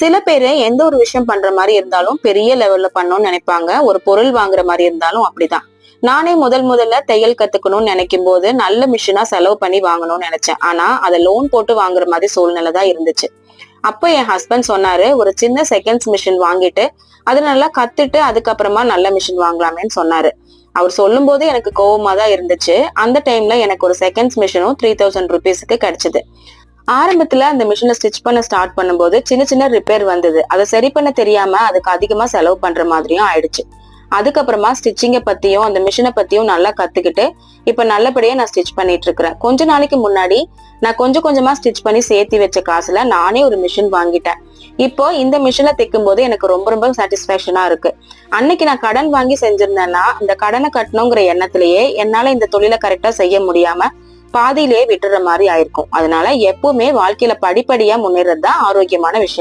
சில பேரு எந்த ஒரு விஷயம் பண்ற மாதிரி இருந்தாலும் பெரிய லெவல்ல பண்ணணும்னு நினைப்பாங்க. ஒரு பொருள் வாங்குற மாதிரி இருந்தாலும் அப்படிதான். நானே முதல்ல தையல் கத்துக்கணும்னு நினைக்கும் போது நல்ல மிஷினா செலவு பண்ணி வாங்கணும்னு நினைச்சேன். ஆனா அதை லோன் போட்டு வாங்குற மாதிரி சூழ்நிலை தான் இருந்துச்சு. அப்ப என் ஹஸ்பண்ட் சொன்னாரு, ஒரு சின்ன செகண்ட்ஸ் மிஷின் வாங்கிட்டு அது நல்லா கத்துட்டு அதுக்கப்புறமா நல்ல மிஷின் வாங்கலாமேன்னு சொன்னாரு. அவர் சொல்லும் போது எனக்கு கோவமா தான் இருந்துச்சு. அந்த டைம்ல எனக்கு ஒரு செகண்ட்ஸ் மிஷினும் 3000 ருபீஸ்க்கு கிடைச்சது. ஆரம்பத்துல அந்த மிஷினை ஸ்டிச் பண்ண ஸ்டார்ட் பண்ணும்போது சின்ன சின்ன ரிப்பேர் வந்தது. அதை சரி பண்ண தெரியாம அதுக்கு அதிகமா செலவு பண்ற மாதிரியும் ஆயிடுச்சு. அதுக்கப்புறமா ஸ்டிச்சிங்க பத்தியும் அந்த மிஷினை பத்தியும் நல்லா கத்துக்கிட்டு இப்ப நல்லபடியா நான் ஸ்டிச் பண்ணிட்டு இருக்கிறேன். கொஞ்ச நாளைக்கு முன்னாடி நான் கொஞ்சம் கொஞ்சமா ஸ்டிச் பண்ணி சேர்த்தி வச்ச காசுல நானே ஒரு மிஷின் வாங்கிட்டேன். இப்போ இந்த மிஷினை தைக்கும் போது எனக்கு ரொம்ப ரொம்ப சாட்டிஸ்பேக்ஷனா இருக்கு. அன்னைக்கு நான் கடன் வாங்கி செஞ்சிருந்தேன்னா அந்த கடனை கட்டணுங்கிற எண்ணத்திலேயே என்னால இந்த தொழிலை கரெக்டா செய்ய முடியாம பாதியிலேயே விட்டுற மாதிரி ஆயிருக்கும். அதனால எப்பவுமே வாழ்க்கையில படிப்படியா முன்னேறது தான் ஆரோக்கியமான விஷயம்.